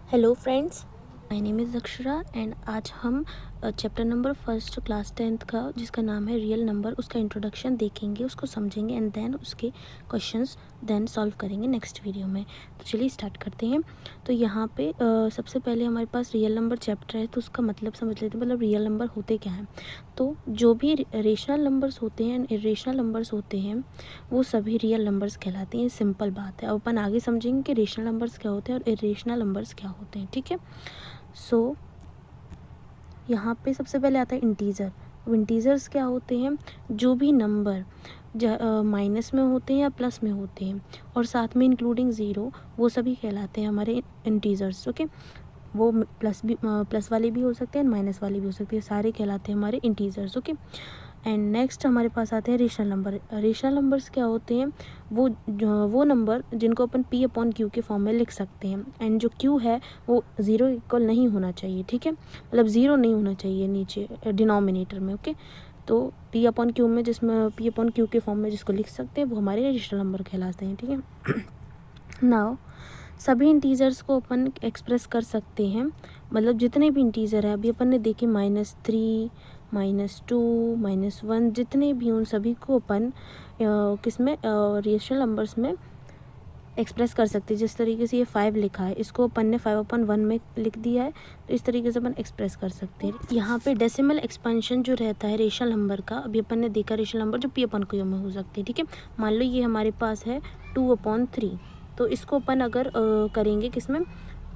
Hello friends, my name is Akshara and आज हम chapter number first class 10th का जिसका नाम है रियल नंबर उसका इंट्रोडक्शन देखेंगे, उसको समझेंगे एंड देन उसके क्वेश्चंस देन सॉल्व करेंगे नेक्स्ट वीडियो में। तो चलिए स्टार्ट करते हैं। तो यहाँ पे सबसे पहले हमारे पास रियल नंबर चैप्टर है तो उसका मतलब समझ लेते हैं, मतलब रियल नंबर होते क्या हैं। तो जो भी रेशनल नंबर्स होते हैं, इरेशनल नंबर्स होते हैं, वो सभी रियल नंबर्स कहलाते हैं। सिंपल बात है। अब अपन आगे समझेंगे कि रेशनल नंबर्स क्या होते हैं और इरेशनल नंबर्स क्या होते हैं। ठीक है, सो यहाँ पे सबसे पहले आता है इंटीज़र। अब इंटीज़र्स क्या होते हैं? जो भी नंबर माइनस में होते हैं या प्लस में होते हैं और साथ में इंक्लूडिंग ज़ीरो, वो सभी कहलाते हैं हमारे इंटीज़र्स। ओके, वो प्लस वाले भी हो सकते हैं, माइनस वाले भी हो सकते हैं, सारे कहलाते हैं हमारे इंटीज़र्स। ओके, एंड नेक्स्ट हमारे पास आते हैं रेशनल नंबर। रेशनल नंबर्स क्या होते हैं? वो नंबर जिनको अपन पी अपॉन क्यू के फॉर्म में लिख सकते हैं एंड जो क्यू है वो ज़ीरो इक्वल नहीं होना चाहिए। ठीक है, मतलब ज़ीरो नहीं होना चाहिए नीचे डिनोमिनेटर में। ओके, तो पी अपॉन क्यू में, जिसमें पी अपॉन क्यू के फॉर्म में जिसको लिख सकते हैं वो हमारे रेशनल नंबर कहलाते हैं। ठीक है, नाउ सभी इंटीजर्स को अपन एक्सप्रेस कर सकते हैं, मतलब जितने भी इंटीजर है अभी अपन ने देखे -3, -2, -1, जितने भी उन सभी को अपन किसमें रेशनल नंबर्स में एक्सप्रेस कर सकते हैं। जिस तरीके से ये 5 लिखा है, इसको अपन ने 5/1 में लिख दिया है, तो इस तरीके से अपन एक्सप्रेस कर सकते हैं। यहाँ पे डेसिमल एक्सपेंशन जो रहता है रेशनल नंबर का, अभी अपन ने देखा रेशनल नंबर जो p/q में हो सकते हैं। ठीक है, मान लो ये हमारे पास है 2/3, तो इसको अपन अगर करेंगे किसमें,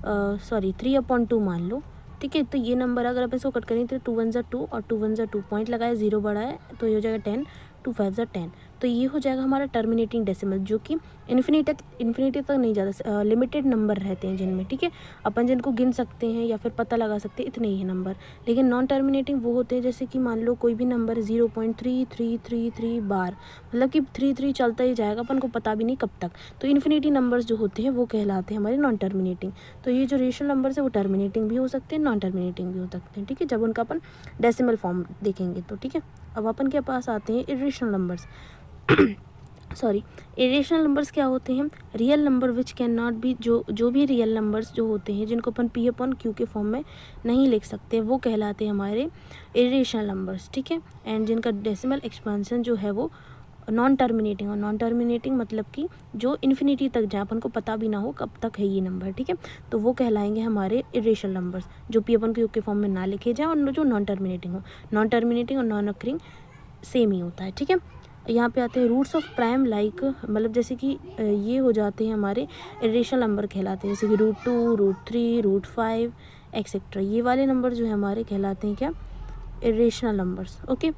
3/2 मान लो। ठीक है, तो ये नंबर अगर अपन इसको कट करेंगे तो 2 1 ज़ा 2 और 2 1 ज़ा 2, पॉइंट लगाए, 0 बड़ा है तो ये हो जाएगा 10, 2 5 ज़ा 10। तो ये हो जाएगा हमारा टर्मिनेटिंग डेसिमल, जो कि इन्फिनिटी तक नहीं जाता, लिमिटेड नंबर रहते हैं जिनमें। ठीक है, अपन जिनको गिन सकते हैं या फिर पता लगा सकते हैं इतने ही नंबर। लेकिन नॉन टर्मिनेटिंग वो होते हैं जैसे कि मान लो कोई भी नंबर 0.3333 बार, मतलब कि 3 चलता ही जाएगा, अपन को पता भी नहीं कब तक। तो इन्फिनिटी नंबर्स जो होते हैं वो कहलाते हैं हमारे नॉन टर्मिनेटिंग। तो ये जो रेशनल नंबर्स है वो टर्मिनेटिंग भी हो सकते हैं, नॉन टर्मिनेटिंग भी हो सकते हैं। ठीक है, जब उनका अपन डेसिमल फॉर्म देखेंगे तो। ठीक है, अब अपन के पास आते हैं इरेशनल नंबर्स। इरेशनल नंबर्स क्या होते हैं? Real number which can not be, जो भी रियल नंबर्स जो होते हैं जिनको अपन p/q के फॉर्म में नहीं लिख सकते, वो कहलाते हैं हमारे इरेशनल नंबर्स। ठीक है, एंड जिनका डेसिमल एक्सपेंशन जो है वो नॉन टर्मिनेटिंग, और नॉन टर्मिनेटिंग मतलब कि जो इन्फिनिटी तक जाए, अपन को पता भी ना हो कब तक है ये नंबर। ठीक है, तो वो कहलाएंगे हमारे इरेशनल नंबर्स, जो p/q के फॉर्म में ना लिखे जाए और जो नॉन टर्मिनेटिंग हो। नॉन टर्मिनेटिंग और नॉन अक्रिंग सेम ही होता है। ठीक है, यहाँ पे आते हैं रूट्स ऑफ प्राइम, लाइक मतलब जैसे कि ये हो जाते हैं हमारे इरेशनल नंबर कहलाते हैं, जैसे कि √2, √3, √5 एक्सेट्रा। ये वाले नंबर जो है हमारे कहलाते हैं क्या? Irrational numbers. ओके,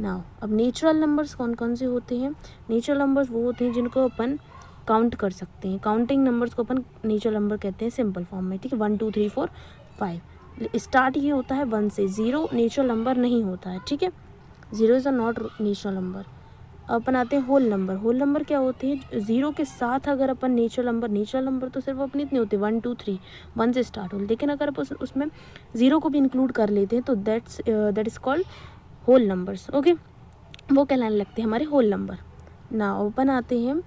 नाउ अब नेचुरल नंबर्स कौन कौन से होते हैं? नेचुरल नंबर्स वो होते हैं जिनको अपन काउंट कर सकते हैं। काउंटिंग नंबर्स को अपन नेचुरल नंबर कहते हैं सिंपल फॉर्म में। ठीक है, 1 2 3 4 5 स्टार्ट ये होता है 1 से। 0 नेचुरल नंबर नहीं होता है। ठीक है, 0 is a not natural number. अपन आते हैं होल नंबर। होल नंबर क्या होते हैं? 0 के साथ अगर अपन नेचुरल नंबर तो सिर्फ अपने इतने होते हैं 1 2 3, 1 से स्टार्ट हो, लेकिन अगर अपन उसमें 0 को भी इंक्लूड कर लेते हैं तो that is called whole numbers. Okay, वो कहलाने लगते हैं हमारे होल नंबर। ना अपन आते हैं,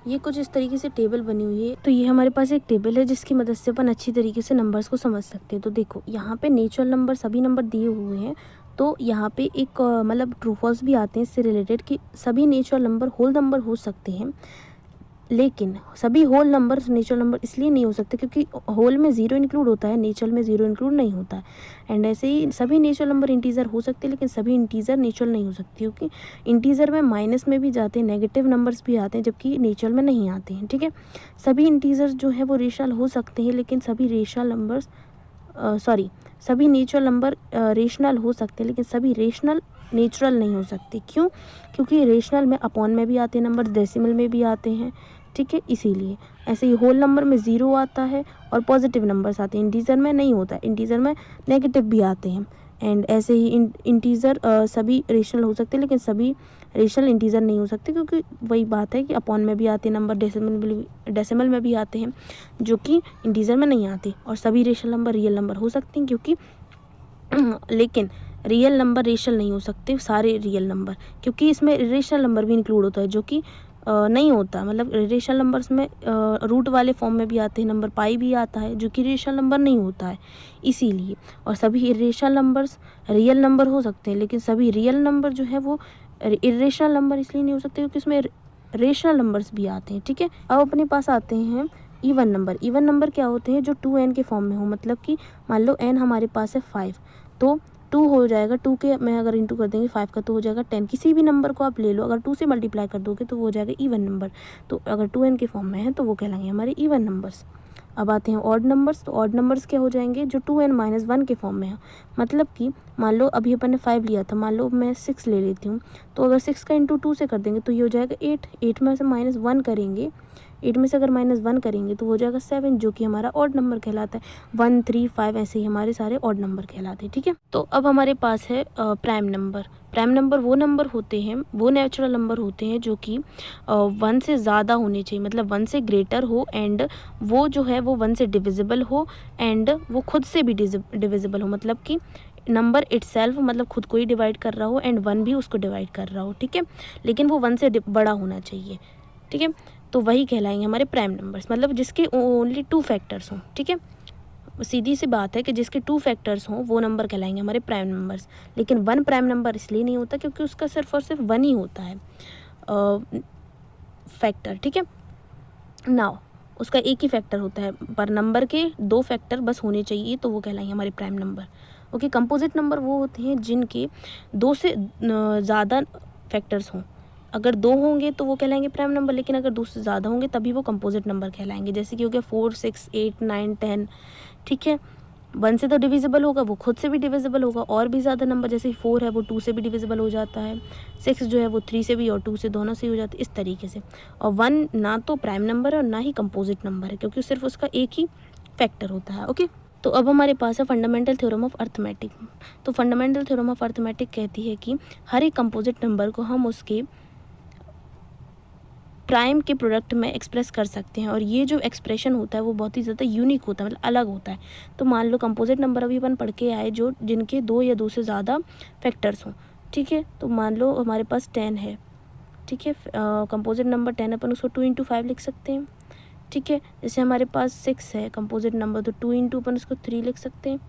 ये कुछ इस तरीके से टेबल बनी हुई है। तो ये हमारे पास एक टेबल है जिसकी मदद से अपन अच्छी तरीके से नंबर्स को समझ सकते हैं। तो देखो यहाँ पे नेचुरल नंबर सभी नंबर दिए हुए हैं, तो यहाँ पे एक मतलब ट्रू फॉल्स भी आते हैं इससे रिलेटेड कि सभी नेचुरल नंबर होल नंबर हो सकते हैं, लेकिन सभी होल नंबर नेचुरल नंबर इसलिए नहीं हो सकते क्योंकि होल में 0 इंक्लूड होता है, नेचुरल में 0 इंक्लूड नहीं होता है। एंड ऐसे ही सभी नेचुरल नंबर इंटीजर हो सकते हैं, लेकिन सभी इंटीजर नेचुरल नहीं हो सकती, क्योंकि इंटीजर में माइनस में भी जाते हैं, नेगेटिव नंबर्स भी आते हैं, जबकि नेचुरल में नहीं आते हैं। ठीक है, सभी इंटीजर जो है वो रेशनल हो सकते हैं, लेकिन सभी रेशनल नंबर्स सभी नेचुरल नंबर रेशनल हो सकते हैं, लेकिन सभी रेशनल नेचुरल नहीं हो सकते। क्यों? क्योंकि रेशनल में अपॉन में भी आते हैं नंबर, डेसिमल में भी आते हैं। ठीक है, इसीलिए ऐसे ही होल नंबर में 0 आता है और पॉजिटिव नंबर्स आते हैं, इंटीजर में नहीं होता है, इंटीजर में नेगेटिव भी आते हैं। एंड ऐसे ही इंटीजर सभी रेशनल हो सकते हैं, लेकिन सभी रेशनल इंटीजर नहीं हो सकते, क्योंकि वही बात है कि अपॉन में भी आते हैं नंबर, डेसिमल में भी आते हैं, जो कि इंटीजर में नहीं आते। और सभी रेशनल नंबर रियल नंबर हो सकते हैं, क्योंकि लेकिन रियल नंबर रेशनल नहीं हो सकते सारे रियल नंबर, क्योंकि इसमें इरेशनल नंबर भी इंक्लूड होता है, जो कि नहीं होता, मतलब इरेशनल नंबर्स में रूट वाले फॉर्म में भी आते हैं नंबर, पाई भी आता है जो कि इरेशनल नंबर नहीं होता है इसीलिए। और सभी इरेशनल नंबर्स रियल नंबर हो सकते हैं, लेकिन सभी रियल नंबर जो है वो इरेशनल नंबर इसलिए नहीं हो सकते क्योंकि उसमें रेशनल नंबर्स भी आते हैं, ठीक है। अब अपने पास आते हैं इवन नंबर। इवन नंबर क्या होते हैं, जो 2n के फॉर्म में हो, मतलब कि मान लो n हमारे पास है 5, तो 2 हो जाएगा, 2 के में अगर इंटू कर देंगे 5 का तो हो जाएगा 10। किसी भी नंबर को आप ले लो, अगर 2 से मल्टीप्लाई कर दोगे तो वो हो जाएगा इवन नंबर। तो अगर 2n के फॉर्म में है तो वो कहलाएंगे हमारे इवन नंबर्स। अब आते हैं ऑड नंबर्स। तो ऑड नंबर्स क्या हो जाएंगे, जो 2n-1 के फॉर्म में है, मतलब कि मान लो अभी अपन ने 5 लिया था, मान लो मैं 6 ले लेती हूँ, तो अगर 6 का इंटू 2 से कर देंगे तो ये हो जाएगा 8। 8 में से -1 करेंगे, 8 में से अगर -1 करेंगे तो हो जाएगा 7, जो कि हमारा ऑड नंबर कहलाता है। 1, 3, 5 ऐसे ही हमारे सारे ऑड नंबर कहलाते हैं, ठीक है। तो अब हमारे पास है प्राइम नंबर। प्राइम नंबर वो नंबर होते हैं, वो नेचुरल नंबर होते हैं जो कि 1 से ज़्यादा होने चाहिए, मतलब 1 से ग्रेटर हो, एंड वो जो है वो 1 से डिविजिबल हो, एंड वो खुद से भी डिविजिबल हो, मतलब कि नंबर इटसेल्फ मतलब खुद को ही डिवाइड कर रहा हो, एंड 1 भी उसको डिवाइड कर रहा हो, ठीक है। लेकिन वो 1 से बड़ा होना चाहिए, ठीक है। तो वही कहलाएंगे हमारे प्राइम नंबर्स, मतलब जिसके ओनली 2 फैक्टर्स हों, ठीक है। सीधी सी बात है कि जिसके 2 फैक्टर्स हों वो नंबर कहलाएंगे हमारे प्राइम नंबर्स। लेकिन 1 प्राइम नंबर इसलिए नहीं होता क्योंकि उसका सिर्फ और सिर्फ 1 ही होता है फैक्टर, ठीक है। नाउ उसका एक ही फैक्टर होता है, पर नंबर के 2 फैक्टर बस होने चाहिए, तो वो कहलाएंगे हमारे prime number. Okay, composite number वो होते हैं जिनके 2 से ज़्यादा फैक्टर्स हों। अगर 2 होंगे तो वो कहलाएंगे प्राइम नंबर, लेकिन अगर 2 से ज़्यादा होंगे तभी वो कंपोजिट नंबर कहलाएंगे। जैसे कि हो गया 4, 6, 8, 9, 10, ठीक है। 1 से तो डिविजिबल होगा, वो खुद से भी डिविजिबल होगा। और भी ज़्यादा नंबर जैसे 4 है वो 2 से भी डिविजिबल हो जाता है, 6 जो है वो 3 से भी और 2 से, दोनों से ही हो जाता है, इस तरीके से। और 1 ना तो प्राइम नंबर है और ना ही कंपोजिट नंबर है, क्योंकि सिर्फ उसका एक ही फैक्टर होता है। ओके, तो अब हमारे पास है फंडामेंटल थ्योरम ऑफ अर्थमेटिक। तो फंडामेंटल थ्योरम ऑफ अर्थमेटिक कहती है कि हर एक कंपोजिट नंबर को हम उसके प्राइम के प्रोडक्ट में एक्सप्रेस कर सकते हैं, और ये जो एक्सप्रेशन होता है वो बहुत ही ज़्यादा यूनिक होता है, मतलब अलग होता है। तो मान लो कंपोजिट नंबर अभी अपन पढ़ के आए जो जिनके 2 या 2 से ज़्यादा फैक्टर्स हों, ठीक है। तो मान लो हमारे पास 10 है, ठीक है। कंपोजिट नंबर 10 अपन उसको 2 × 5 लिख सकते हैं, ठीक है। जैसे हमारे पास 6 है कंपोजिट नंबर, तो 2 × अपन उसको 3 लिख सकते हैं।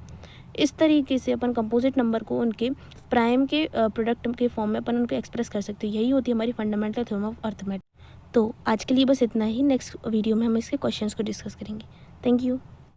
इस तरीके से अपन कंपोजिट नंबर को उनके प्राइम के प्रोडक्ट के फॉर्म में अपन उनको एक्सप्रेस कर सकते हैं। यही होती है हमारी फंडामेंटल थ्योरम ऑफ अर्थमेटिक। तो आज के लिए बस इतना ही। नेक्स्ट वीडियो में हम इसके क्वेश्चंस को डिस्कस करेंगे। Thank you.